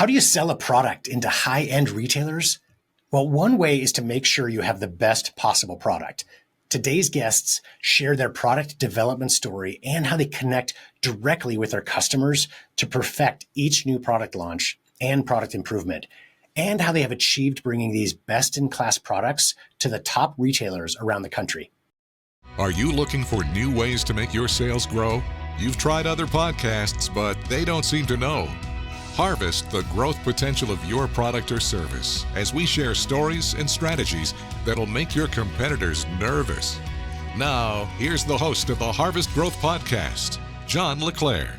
How do you sell a product into high-end retailers? Well, one way is to make sure you have the best possible product. Today's guests share their product development story and how they connect directly with their customers to perfect each new product launch and product improvement, and how they have achieved bringing these best-in-class products to the top retailers around the country. Are you looking for new ways to make your sales grow? You've tried other podcasts, but they don't seem to know. Harvest the growth potential of your product or service as we share stories and strategies that'll make your competitors nervous. Now, here's the host of the Harvest Growth Podcast, John LeClaire.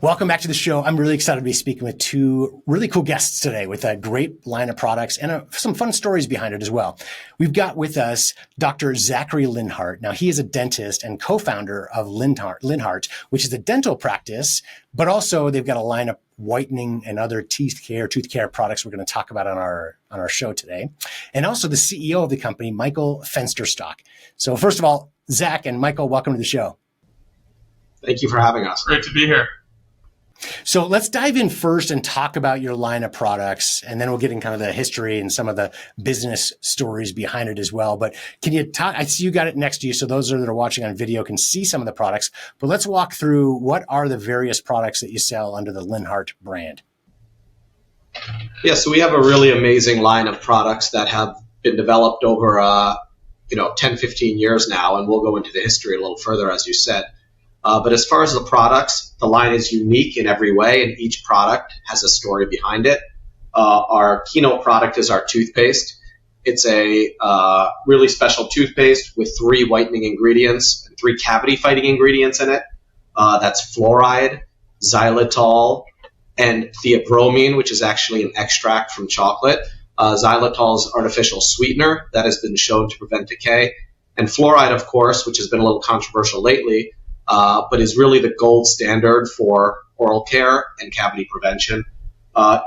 Welcome back to the show. I'm really excited to be speaking with two really cool guests today with a great line of products and some fun stories behind it as well. We've got with us Dr. Zachary Linhart. Now, he is a dentist and co-founder of Linhart, which is a dental practice, but also they've got a line of whitening and other tooth care products we're going to talk about on our show today. And also the CEO of the company, Michael Fensterstock. So first of all, Zach and Michael, welcome to the show. Thank you for having us. Great to be here. So let's dive in first and talk about your line of products, and then we'll get in kind of the history and some of the business stories behind it as well. But can you talk? I see you got it next to you, so those that are watching on video can see some of the products. But let's walk through what are the various products that you sell under the Linhart brand. Yeah, so we have a really amazing line of products that have been developed over 10, 15 years now, and we'll go into the history a little further, as you said. But as far as the products, the line is unique in every way, and each product has a story behind it. Our keynote product is our toothpaste. It's a really special toothpaste with 3 whitening ingredients and 3 cavity-fighting ingredients in it. That's fluoride, xylitol, and theobromine, which is actually an extract from chocolate. Xylitol is artificial sweetener that has been shown to prevent decay. And fluoride, of course, which has been a little controversial lately, but is really the gold standard for oral care and cavity prevention.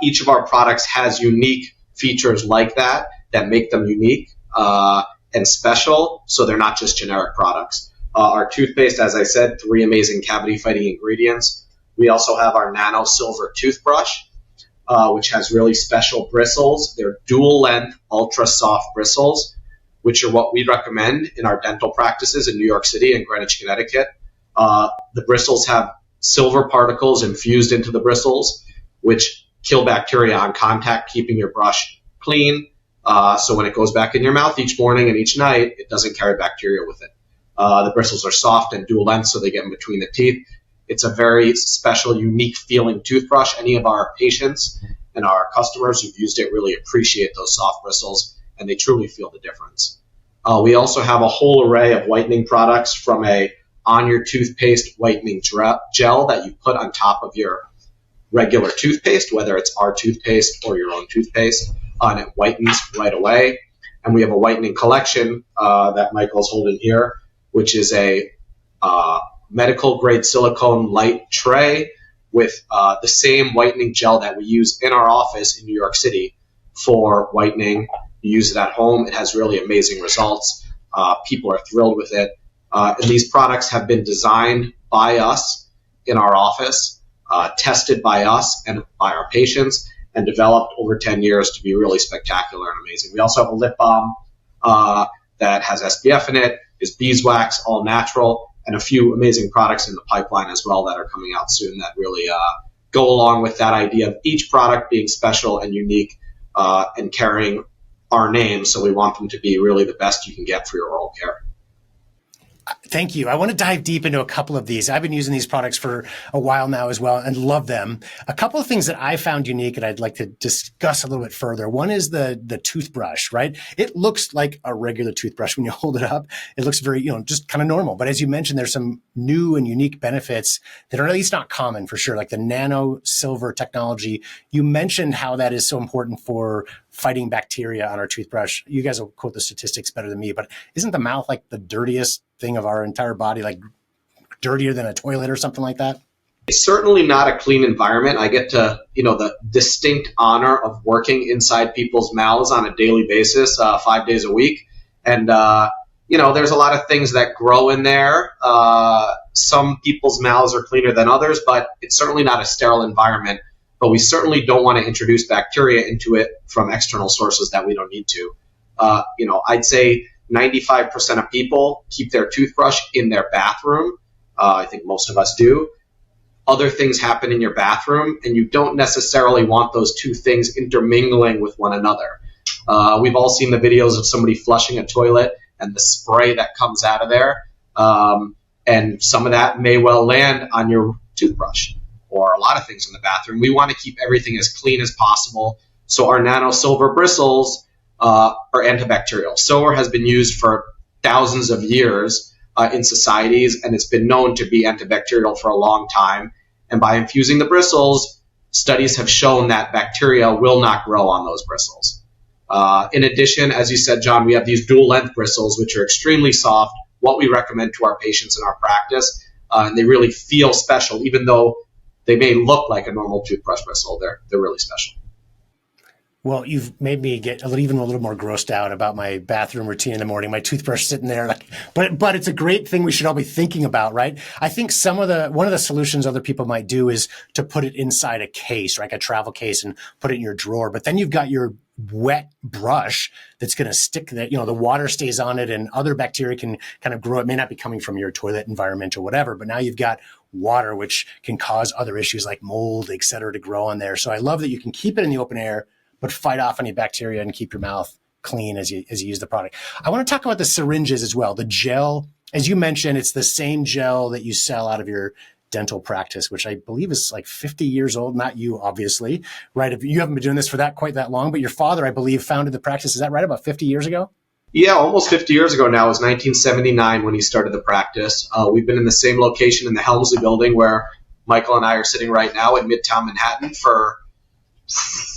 Each of our products has unique features like that make them unique and special, so they're not just generic products. Our toothpaste, as I said, 3 amazing cavity-fighting ingredients. We also have our nano-silver toothbrush, which has really special bristles. They're dual-length, ultra-soft bristles, which are what we recommend in our dental practices in New York City and Greenwich, Connecticut. The bristles have silver particles infused into the bristles, which kill bacteria on contact, keeping your brush clean. So when it goes back in your mouth each morning and each night, it doesn't carry bacteria with it. The bristles are soft and dual length, so they get in between the teeth. It's a very special, unique feeling toothbrush. Any of our patients and our customers who've used it really appreciate those soft bristles, and they truly feel the difference. We also have a whole array of whitening products, from on your toothpaste whitening gel that you put on top of your regular toothpaste, whether it's our toothpaste or your own toothpaste, and it whitens right away. And we have a whitening collection that Michael's holding here, which is a medical grade silicone light tray with the same whitening gel that we use in our office in New York City for whitening. You use it at home. It has really amazing results. People are thrilled with it. And these products have been designed by us in our office, tested by us and by our patients, and developed over 10 years to be really spectacular and amazing. We also have a lip balm that has SPF in it, is beeswax, all natural, and a few amazing products in the pipeline as well that are coming out soon that really go along with that idea of each product being special and unique and carrying our name. So we want them to be really the best you can get for your oral care. Thank you. I want to dive deep into a couple of these. I've been using these products for a while now as well and love them. A couple of things that I found unique and I'd like to discuss a little bit further. One is the toothbrush, right? It looks like a regular toothbrush when you hold it up. It looks very, just kind of normal. But as you mentioned, there's some new and unique benefits that are at least not common for sure, like the nano-silver technology. You mentioned how that is so important for fighting bacteria on our toothbrush. You guys will quote the statistics better than me, but isn't the mouth like the dirtiest thing of our entire body, like dirtier than a toilet or something like that? It's certainly not a clean environment. I get to, the distinct honor of working inside people's mouths on a daily basis, 5 days a week. And, there's a lot of things that grow in there. Some people's mouths are cleaner than others, but it's certainly not a sterile environment but we certainly don't want to introduce bacteria into it from external sources that we don't need to. I'd say 95% of people keep their toothbrush in their bathroom. I think most of us do. Other things happen in your bathroom, and you don't necessarily want those two things intermingling with one another. We've all seen the videos of somebody flushing a toilet and the spray that comes out of there. And some of that may well land on your toothbrush or a lot of things in the bathroom. We want to keep everything as clean as possible. So our nano-silver bristles are antibacterial. Silver has been used for thousands of years in societies, and it's been known to be antibacterial for a long time. And by infusing the bristles, studies have shown that bacteria will not grow on those bristles. In addition, as you said, John, we have these dual-length bristles, which are extremely soft, what we recommend to our patients in our practice, and they really feel special, even though they may look like a normal toothbrush bristle. They're really special. Well, you've made me get even a little more grossed out about my bathroom routine in the morning, my toothbrush sitting there. But it's a great thing we should all be thinking about, right? I think one of the solutions other people might do is to put it inside a case, like a travel case, and put it in your drawer. But then you've got your wet brush that's going to stick that, the water stays on it and other bacteria can kind of grow. It may not be coming from your toilet environment or whatever, but now you've got water, which can cause other issues like mold, et cetera, to grow on there. So I love that you can keep it in the open air, but fight off any bacteria and keep your mouth clean as you use the product. I want to talk about the syringes as well. The gel, as you mentioned, it's the same gel that you sell out of your dental practice, which I believe is like 50 years old. Not you, obviously, right? If you haven't been doing this for quite that long, but your father, I believe, founded the practice. Is that right? About 50 years ago? Yeah, almost 50 years ago now. It was 1979 when he started the practice. We've been in the same location in the Helmsley building where Michael and I are sitting right now in Midtown Manhattan for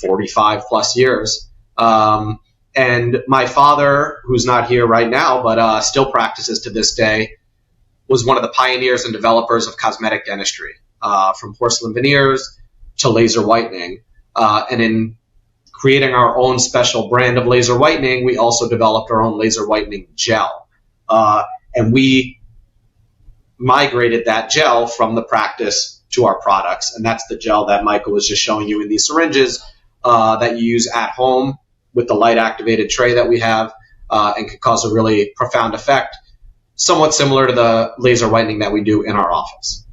45 plus years. And my father, who's not here right now, but still practices to this day, was one of the pioneers and developers of cosmetic dentistry, from porcelain veneers to laser whitening. And in creating our own special brand of laser whitening, we also developed our own laser whitening gel. And we migrated that gel from the practice to our products. And that's the gel that Michael was just showing you in these syringes that you use at home with the light activated tray that we have, and could cause a really profound effect, somewhat similar to the laser whitening that we do in our office.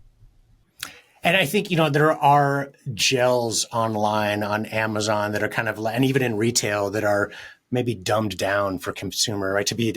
And I think, there are gels online on Amazon that are kind of, and even in retail, that are maybe dumbed down for consumer, right? To be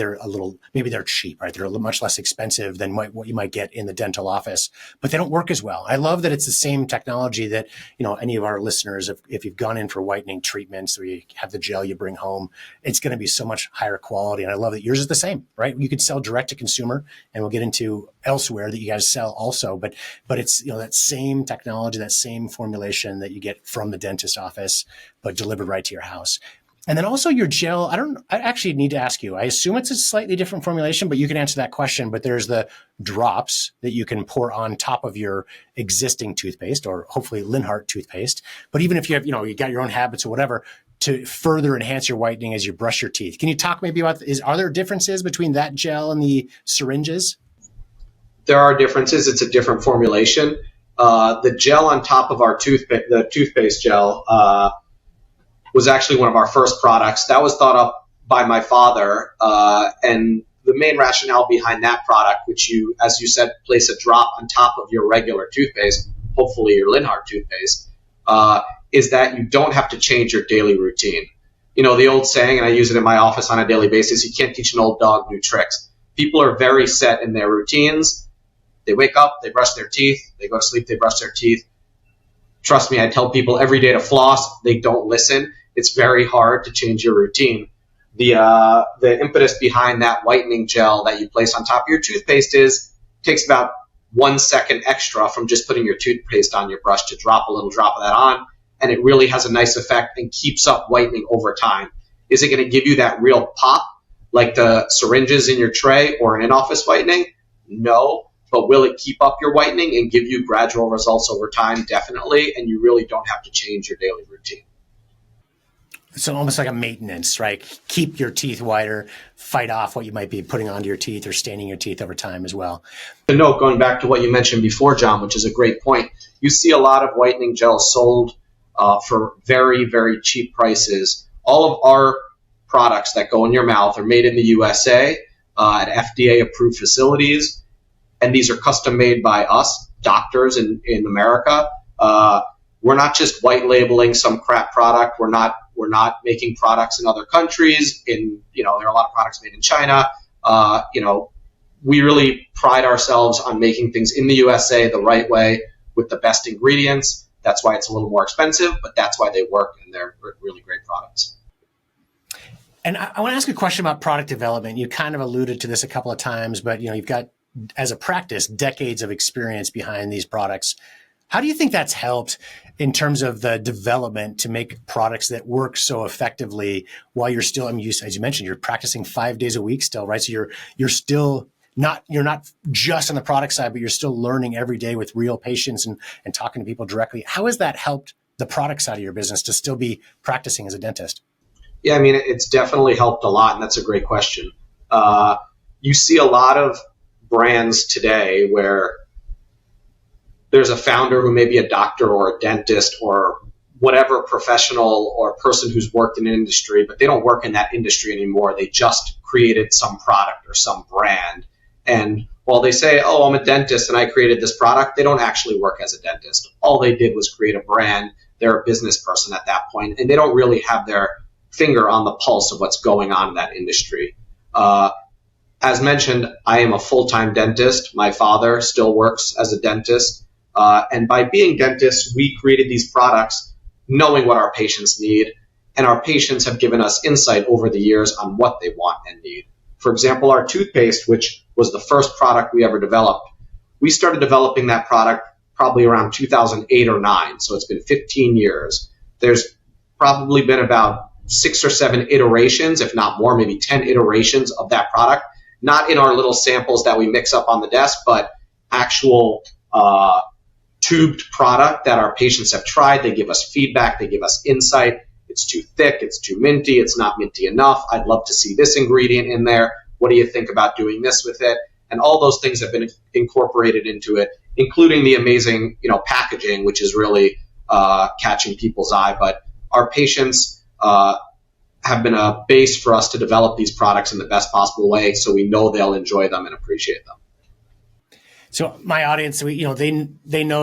maybe they're cheap, right? They're a little much less expensive than what you might get in the dental office, but they don't work as well. I love that it's the same technology that, any of our listeners, if you've gone in for whitening treatments where you have the gel you bring home, it's going to be so much higher quality. And I love that yours is the same, right? You could sell direct to consumer, and we'll get into elsewhere that you guys sell also, but it's, that same technology, that same formulation that you get from the dentist office, but delivered right to your house. And then also your gel, I actually need to ask you, I assume it's a slightly different formulation, but you can answer that question. But there's the drops that you can pour on top of your existing toothpaste, or hopefully Linhart toothpaste. But even if you have, you got your own habits or whatever, to further enhance your whitening as you brush your teeth. Can you talk maybe about, are there differences between that gel and the syringes? There are differences. It's a different formulation. The gel on top of our the toothpaste gel, was actually one of our first products. That was thought up by my father, and the main rationale behind that product, which you, as you said, place a drop on top of your regular toothpaste, hopefully your Linhart toothpaste, is that you don't have to change your daily routine. The old saying, and I use it in my office on a daily basis, you can't teach an old dog new tricks. People are very set in their routines. They wake up, they brush their teeth, they go to sleep, they brush their teeth. Trust me, I tell people every day to floss. They don't listen. It's very hard to change your routine. The impetus behind that whitening gel that you place on top of your toothpaste takes about 1 second extra from just putting your toothpaste on your brush to drop a little drop of that on, and it really has a nice effect and keeps up whitening over time. Is it going to give you that real pop like the syringes in your tray or an in-office whitening? No. But will it keep up your whitening and give you gradual results over time? Definitely. And you really don't have to change your daily routine. So almost like a maintenance, right? Keep your teeth whiter, fight off what you might be putting onto your teeth or staining your teeth over time as well. A note, going back to what you mentioned before, John, which is a great point. You see a lot of whitening gels sold for very, very cheap prices. All of our products that go in your mouth are made in the USA at FDA-approved facilities, and these are custom made by us, doctors in America. We're not just white labeling some crap product. We're not making products in other countries. There are a lot of products made in China. We really pride ourselves on making things in the USA the right way with the best ingredients. That's why it's a little more expensive, but that's why they work, and they're really great products. And I want to ask a question about product development. You kind of alluded to this a couple of times, but you've got, as a practice, decades of experience behind these products. How do you think that's helped in terms of the development to make products that work so effectively while you're still, as you mentioned, you're practicing 5 days a week still, right? So you're still you're not just on the product side, but you're still learning every day with real patients and talking to people directly. How has that helped the product side of your business to still be practicing as a dentist? Yeah, it's definitely helped a lot, and that's a great question. You see a lot of brands today where there's a founder who may be a doctor or a dentist or whatever professional or person who's worked in an industry, but they don't work in that industry anymore. They just created some product or some brand. And while they say, oh, I'm a dentist and I created this product, they don't actually work as a dentist. All they did was create a brand. They're a business person at that point, and they don't really have their finger on the pulse of what's going on in that industry. As mentioned, I am a full-time dentist. My father still works as a dentist. And by being dentists, we created these products knowing what our patients need, and our patients have given us insight over the years on what they want and need. For example, our toothpaste, which was the first product we ever developed, we started developing that product probably around 2008 or 9, so it's been 15 years. There's probably been about 6 or 7 iterations, if not more, maybe 10 iterations of that product, not in our little samples that we mix up on the desk, but actual tubed product that our patients have tried. They give us feedback. They give us insight. It's too thick. It's too minty. It's not minty enough. I'd love to see this ingredient in there. What do you think about doing this with it? And all those things have been incorporated into it, including the amazing, packaging, which is really catching people's eye. But our patients have been a base for us to develop these products in the best possible way, so we know they'll enjoy them and appreciate them. So my audience, they know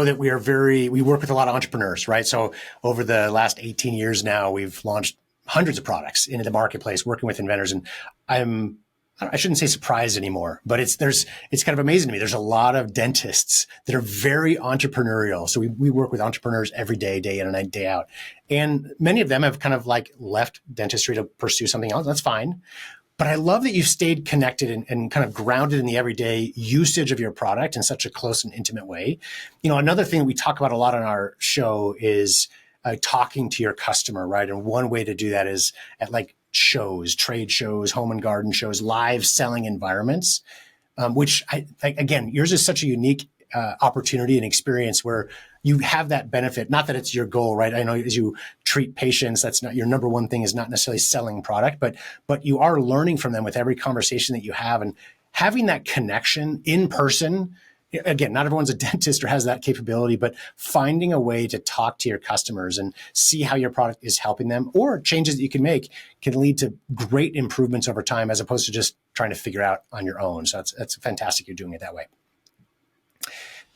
that we work with a lot of entrepreneurs, right? So over the last 18 years now, we've launched hundreds of products into the marketplace, working with inventors. And I shouldn't say surprised anymore, but it's kind of amazing to me. There's a lot of dentists that are very entrepreneurial. So we work with entrepreneurs every day, day in and day out. And many of them have kind of left dentistry to pursue something else. That's fine. But I love that you've stayed connected and kind of grounded in the everyday usage of your product in such a close and intimate way. Another thing that we talk about a lot on our show is talking to your customer, right? And one way to do that is at shows, trade shows, home and garden shows, live selling environments, which again, yours is such a unique opportunity and experience where you have that benefit. Not that it's your goal, right? I know as you treat patients, that's not your number one thing, is not necessarily selling product, but you are learning from them with every conversation that you have, and having that connection in person. Again, not everyone's a dentist or has that capability, but finding a way to talk to your customers and see how your product is helping them, or changes that you can make can lead to great improvements over time, as opposed to just trying to figure out on your own. So that's fantastic you're doing it that way.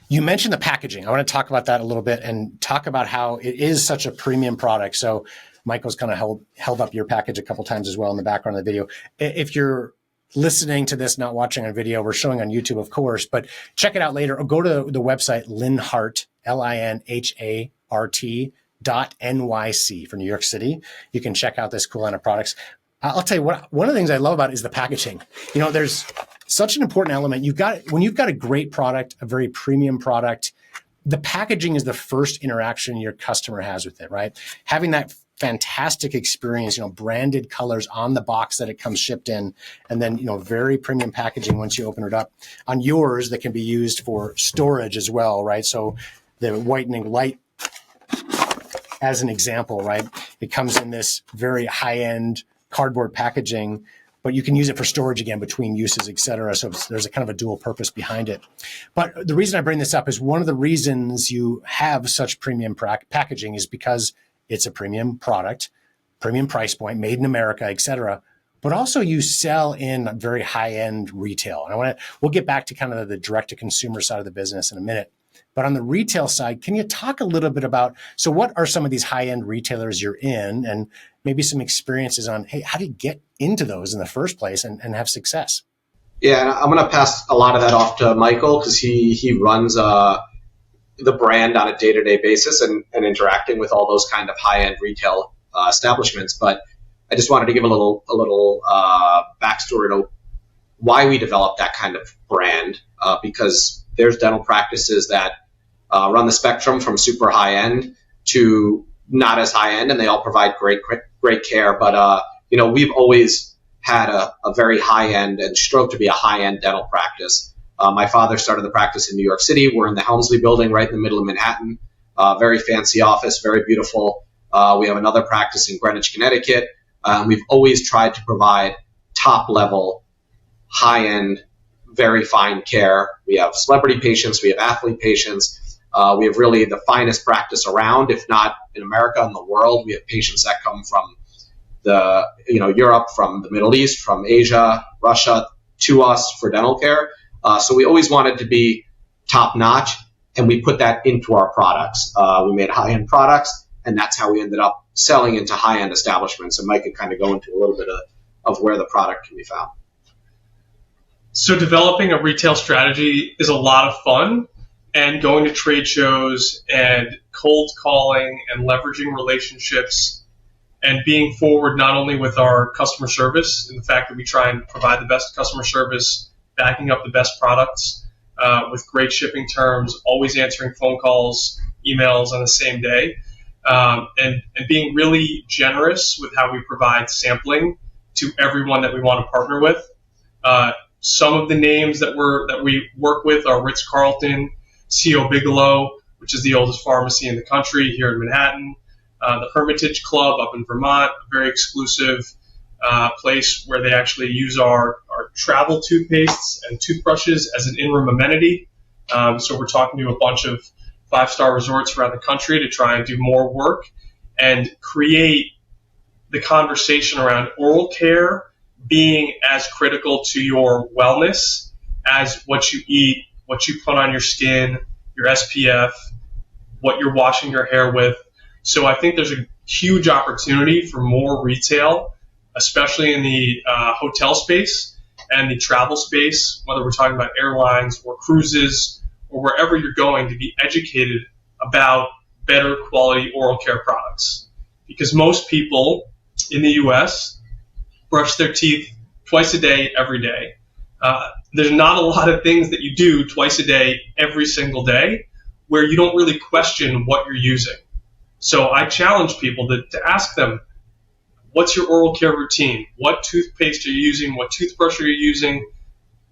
You mentioned the packaging. I want to talk about that a little bit and talk about how it is such a premium product. So Michael's kind of held up your package a couple times as well in the background of the video. If you're listening to this, not watching on video, we're showing on YouTube, of course, but check it out later, or go to the website Linhart, LINHART.NYC for New York City. You can check out this cool line of products. I'll tell you what, one of the things I love about it is the packaging. There's such an important element. When you've got a great product, a very premium product, the packaging is the first interaction your customer has with it, right? Having that fantastic experience, branded colors on the box that it comes shipped in, and then, very premium packaging once you open it up. On yours, that can be used for storage as well, right? So the whitening light, as an example, right? It comes in this very high-end cardboard packaging, but you can use it for storage again between uses, et cetera. So there's a kind of a dual purpose behind it. But the reason I bring this up is one of the reasons you have such premium packaging is because it's a premium product, premium price point, made in America, et cetera. But also you sell in very high-end retail. And we'll get back to kind of the direct-to-consumer side of the business in a minute. But on the retail side, can you talk a little bit about, so what are some of these high-end retailers you're in, and maybe some experiences on, hey, how do you get into those in the first place and have success? Yeah, and I'm going to pass a lot of that off to Michael because he runs the brand on a day-to-day basis and interacting with all those kind of high-end retail establishments. But I just wanted to give a little backstory to why we developed that kind of brand, because there's dental practices that run the spectrum from super high-end to not as high-end, and they all provide great care. But, we've always had a very high-end and strove to be a high-end dental practice. My father started the practice in New York City. We're in the Helmsley building right in the middle of Manhattan. Very fancy office, very beautiful. We have another practice in Greenwich, Connecticut. We've always tried to provide top-level, high-end, very fine care. We have celebrity patients. We have athlete patients. We have really the finest practice around, if not in America, in the world. We have patients that come from Europe, from the Middle East, from Asia, Russia, to us for dental care. So we always wanted to be top-notch, and we put that into our products. We made high-end products, and that's how we ended up selling into high-end establishments. And Mike could kind of go into a little bit of where the product can be found. So developing a retail strategy is a lot of fun, and going to trade shows and cold calling and leveraging relationships and being forward not only with our customer service and the fact that we try and provide the best customer service, backing up the best products with great shipping terms, always answering phone calls, emails on the same day, and being really generous with how we provide sampling to everyone that we want to partner with. Some of the names that we work with are Ritz-Carlton, C.O. Bigelow, which is the oldest pharmacy in the country here in Manhattan, the Hermitage Club up in Vermont, a very exclusive place where they actually use our travel toothpastes and toothbrushes as an in-room amenity. So we're talking to a bunch of 5-star resorts around the country to try and do more work and create the conversation around oral care being as critical to your wellness as what you eat, what you put on your skin, your SPF, what you're washing your hair with. So I think there's a huge opportunity for more retail, especially in the hotel space and the travel space, whether we're talking about airlines or cruises or wherever you're going, to be educated about better quality oral care products. Because most people in the U.S. brush their teeth twice a day, every day. There's not a lot of things that you do twice a day, every single day, where you don't really question what you're using. So I challenge people to ask them, what's your oral care routine? What toothpaste are you using? What toothbrush are you using?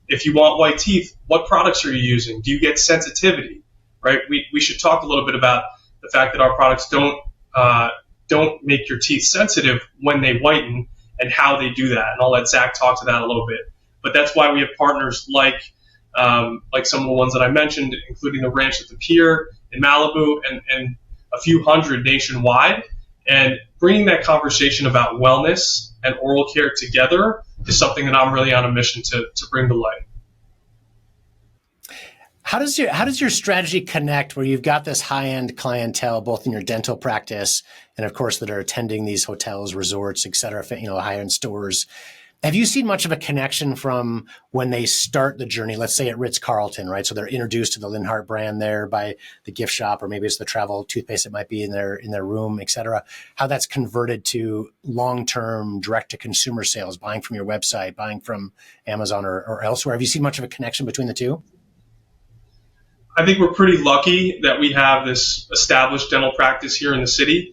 If you want white teeth, what products are you using? Do you get sensitivity? Right? We should talk a little bit about the fact that our products don't make your teeth sensitive when they whiten and how they do that. And I'll let Zach talk to that a little bit. But that's why we have partners like some of the ones that I mentioned, including the Ranch at the Pier in Malibu and a few hundred nationwide. And bringing that conversation about wellness and oral care together is something that I'm really on a mission to bring to light. How does your strategy connect where you've got this high-end clientele, both in your dental practice and of course that are attending these hotels, resorts, et cetera, high-end stores? Have you seen much of a connection from when they start the journey, let's say at Ritz-Carlton, right? So they're introduced to the Linhart brand there by the gift shop, or maybe it's the travel toothpaste that might be in their room, et cetera. How that's converted to long-term direct-to-consumer sales, buying from your website, buying from Amazon or elsewhere. Have you seen much of a connection between the two? I think we're pretty lucky that we have this established dental practice here in the city.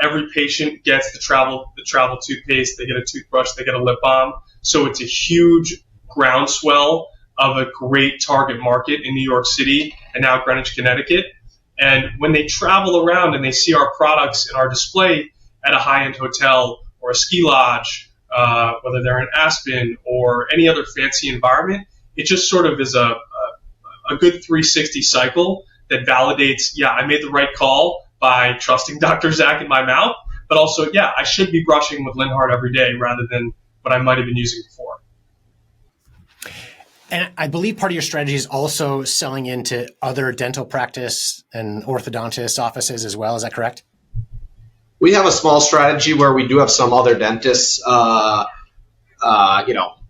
Every patient gets the travel toothpaste, they get a toothbrush, they get a lip balm. So it's a huge groundswell of a great target market in New York City and now Greenwich, Connecticut. And when they travel around and they see our products in our display at a high-end hotel or a ski lodge, whether they're in Aspen or any other fancy environment, it just sort of is a good 360 cycle that validates, yeah, I made the right call. by trusting Dr. Zach in my mouth, but also, yeah, I should be brushing with Linhart every day rather than what I might have been using before. And I believe part of your strategy is also selling into other dental practice and orthodontist offices as well. Is that correct? We have a small strategy where we do have some other dentists,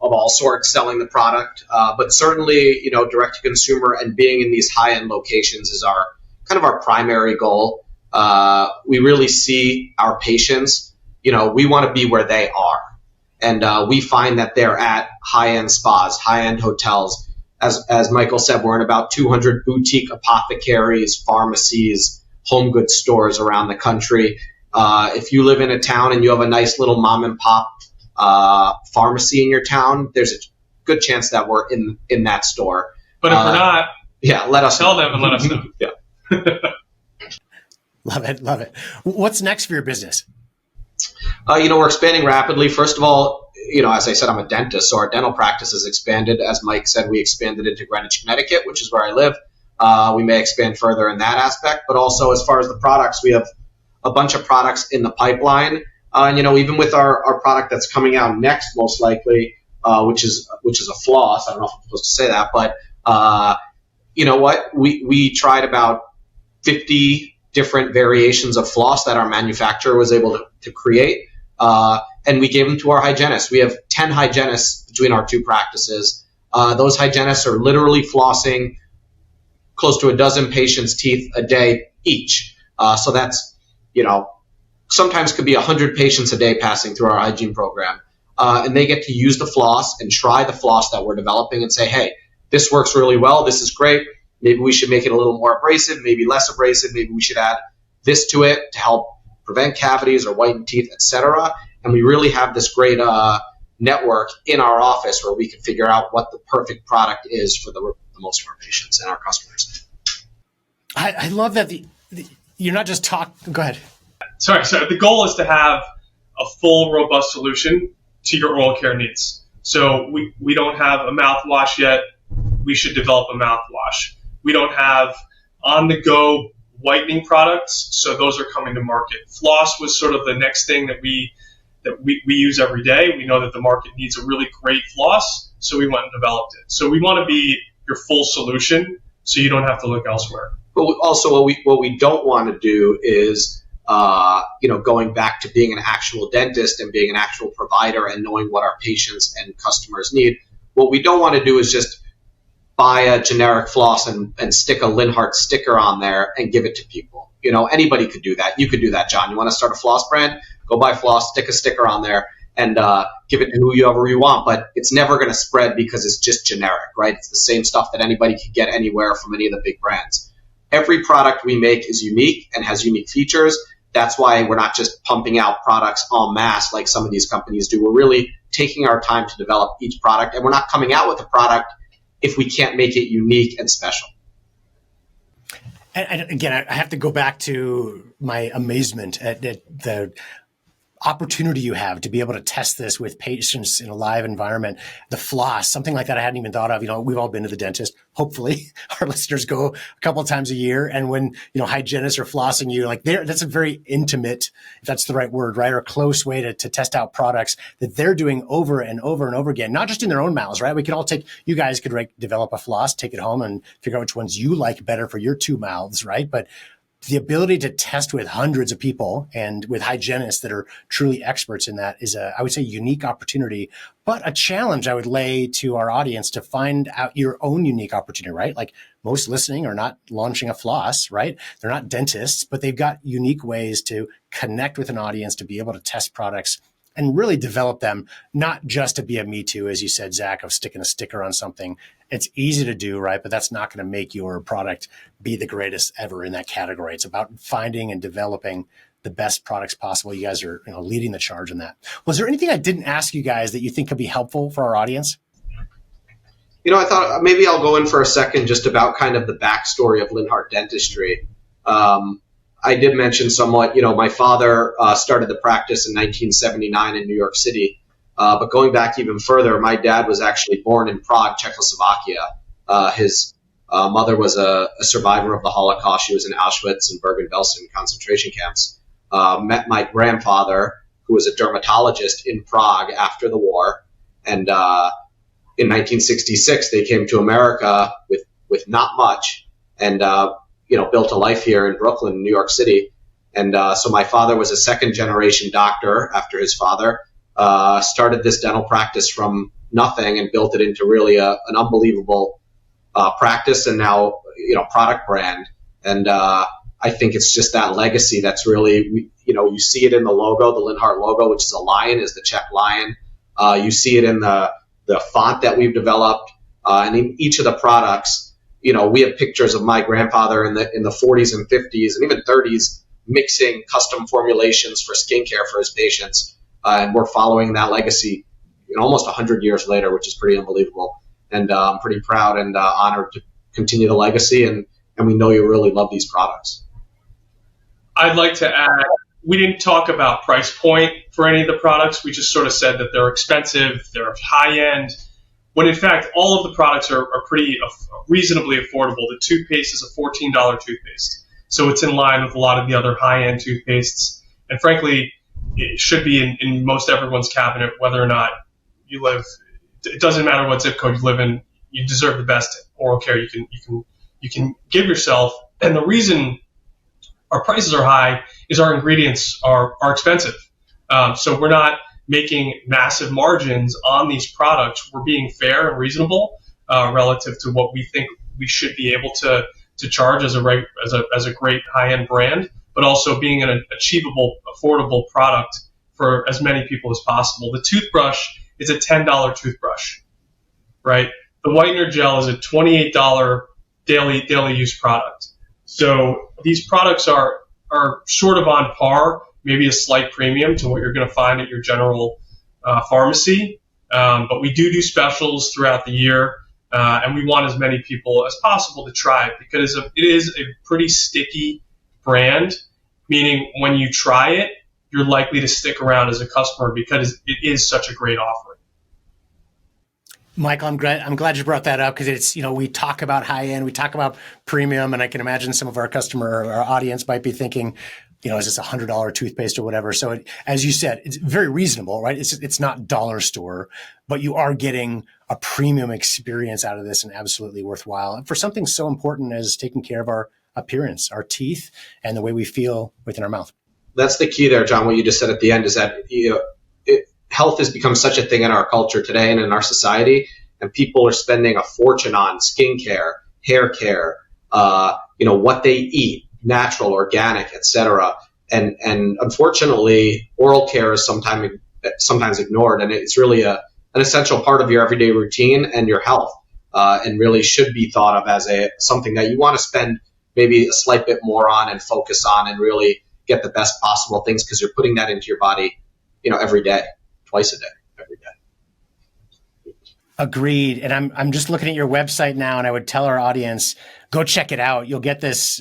of all sorts selling the product. But certainly, direct to consumer and being in these high-end locations is our primary goal. We really see our patients, we want to be where they are. And we find that they're at high-end spas, high-end hotels. As Michael said, we're in about 200 boutique apothecaries, pharmacies, home goods stores around the country. If you live in a town and you have a nice little mom and pop pharmacy in your town, there's a good chance that we're in that store. But if we're not, let us tell know. them and let us know. Yeah. Love it. What's next for your business? We're expanding rapidly. First of all, as I said, I'm a dentist, so our dental practice has expanded. As Mike said, we expanded into Greenwich, Connecticut, which is where I live. We may expand further in that aspect, but also as far as the products, we have a bunch of products in the pipeline. And even with our product that's coming out next, most likely, which is a floss. I don't know if I'm supposed to say that, but you know what? We tried about 50 different variations of floss that our manufacturer was able to create, and we gave them to our hygienists. We have 10 hygienists between our two practices. Those hygienists are literally flossing close to a dozen patients' teeth a day each. So that's, sometimes could be 100 patients a day passing through our hygiene program. And they get to use the floss and try the floss that we're developing and say, hey, this works really well. This is great. Maybe we should make it a little more abrasive, maybe less abrasive. Maybe we should add this to it to help prevent cavities or whiten teeth, etc. And we really have this great network in our office where we can figure out what the perfect product is for the most of our patients and our customers. I love that you're not just talking. Go ahead. Sorry. So the goal is to have a full, robust solution to your oral care needs. So we don't have a mouthwash yet. We should develop a mouthwash. We don't have on-the-go whitening products, so those are coming to market. Floss was sort of the next thing that we use every day. We know that the market needs a really great floss, so we went and developed it. So we want to be your full solution, so you don't have to look elsewhere. But also, what we don't want to do is, going back to being an actual dentist and being an actual provider and knowing what our patients and customers need. What we don't want to do is just buy a generic floss and stick a Linhart sticker on there and give it to people. Anybody could do that. You could do that, John. You want to start a floss brand? Go buy floss, stick a sticker on there, and give it to whoever you want. But it's never going to spread because it's just generic, right? It's the same stuff that anybody could get anywhere from any of the big brands. Every product we make is unique and has unique features. That's why we're not just pumping out products en masse like some of these companies do. We're really taking our time to develop each product, and we're not coming out with a product if we can't make it unique and special. And again, I have to go back to my amazement at the opportunity you have to be able to test this with patients in a live environment. The floss, something like that I hadn't even thought of. We've all been to the dentist. Hopefully our listeners go a couple of times a year. And when, hygienists are flossing you, that's a very intimate, if that's the right word, right? Or close way to test out products that they're doing over and over and over again, not just in their own mouths, right? We could all you guys could develop a floss, take it home and figure out which ones you like better for your two mouths, right? But the ability to test with hundreds of people and with hygienists that are truly experts in that is I would say, unique opportunity, but a challenge I would lay to our audience to find out your own unique opportunity, right? Like most listening are not launching a floss, right? They're not dentists, but they've got unique ways to connect with an audience to be able to test products and really develop them, not just to be a me too, as you said, Zach, of sticking a sticker on something. It's easy to do, right? But that's not going to make your product be the greatest ever in that category. It's about finding and developing the best products possible. You guys are leading the charge in that. Was there anything I didn't ask you guys that you think could be helpful for our audience? I thought maybe I'll go in for a second just about kind of the backstory of Linhart Dentistry. I did mention somewhat, my father started the practice in 1979 in New York City. But going back even further, my dad was actually born in Prague, Czechoslovakia. His Mother was a survivor of the Holocaust. She was in Auschwitz and Bergen-Belsen concentration camps. Met my grandfather, who was a dermatologist in Prague after the war. And in 1966, they came to America with not much and, built a life here in Brooklyn, New York City. And so my father was a second-generation doctor after his father, started this dental practice from nothing and built it into really an unbelievable practice and now, product brand. And I think it's just that legacy that's really, you see it in the logo, the Linhart logo, which is a lion, is the Czech lion. You see it in the font that we've developed, and in each of the products, we have pictures of my grandfather in the 40s and 50s and even 30s mixing custom formulations for skincare for his patients, and we're following that legacy, almost 100 years later, which is pretty unbelievable. And I'm pretty proud and honored to continue the legacy, and we know you really love these products. I'd like to add, we didn't talk about price point for any of the products. We just sort of said that they're expensive, they're high end, when in fact all of the products are pretty reasonably affordable. The toothpaste is a $14 toothpaste, so it's in line with a lot of the other high end toothpastes. And frankly, it should be in most everyone's cabinet, whether or not you live. It doesn't matter what zip code you live in. You deserve the best oral care you can give yourself. And the reason our prices are high is our ingredients are expensive. So we're not making massive margins on these products. We're being fair and reasonable relative to what we think we should be able to charge as a great high-end brand, but also being an achievable, affordable product for as many people as possible. The toothbrush is a $10 toothbrush, right? The whitener gel is a $28 daily use product. So these products are sort of on par, maybe a slight premium to what you're going to find at your general pharmacy. But we do specials throughout the year, and we want as many people as possible to try it because it is a pretty sticky brand, meaning when you try it, you're likely to stick around as a customer because it is such a great offering. Michael, I'm glad you brought that up because it's, we talk about high end, we talk about premium, and I can imagine some of our customer or our audience might be thinking, is this $100 toothpaste or whatever? So as you said, it's very reasonable, right? It's not dollar store, but you are getting a premium experience out of this and absolutely worthwhile for something so important as taking care of our appearance, our teeth, and the way we feel within our mouth. That's the key there, John. What you just said at the end is that, health has become such a thing in our culture today and in our society, and people are spending a fortune on skincare, hair care, what they eat, natural, organic, etc. And unfortunately, oral care is sometimes ignored, and it's really an essential part of your everyday routine and your health, and really should be thought of as something that you want to spend maybe a slight bit more on and focus on and really get the best possible things because you're putting that into your body, every day. Twice a day, every day. Agreed. And I'm just looking at your website now, and I would tell our audience, go check it out. You'll get this,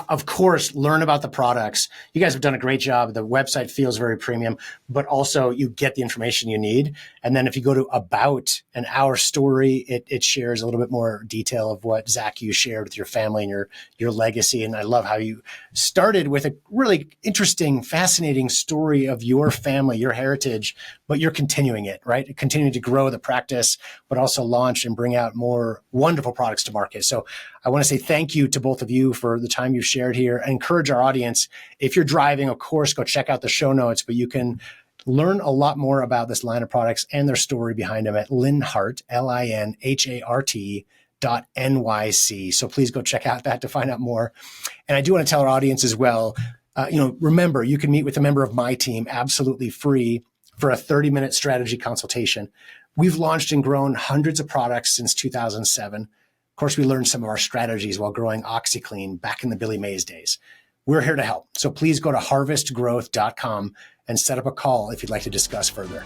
of course, learn about the products. You guys have done a great job. The website feels very premium, but also you get the information you need. And then if you go to About and Our Story, it shares a little bit more detail of what, Zach, you shared with your family and your legacy. And I love how you started with a really interesting, fascinating story of your family, your heritage, but you're continuing it, right? Continuing to grow the practice, but also launch and bring out more wonderful products to market. So I want to say thank you to both of you for the time you've shared here. I encourage our audience, if you're driving, of course, go check out the show notes, but you can learn a lot more about this line of products and their story behind them at Linhart, LINHART.NYC. So please go check out that to find out more. And I do want to tell our audience as well, remember, you can meet with a member of my team absolutely free for a 30-minute strategy consultation. We've launched and grown hundreds of products since 2007. Of course, we learned some of our strategies while growing OxyClean back in the Billy Mays days. We're here to help. So please go to harvestgrowth.com and set up a call if you'd like to discuss further.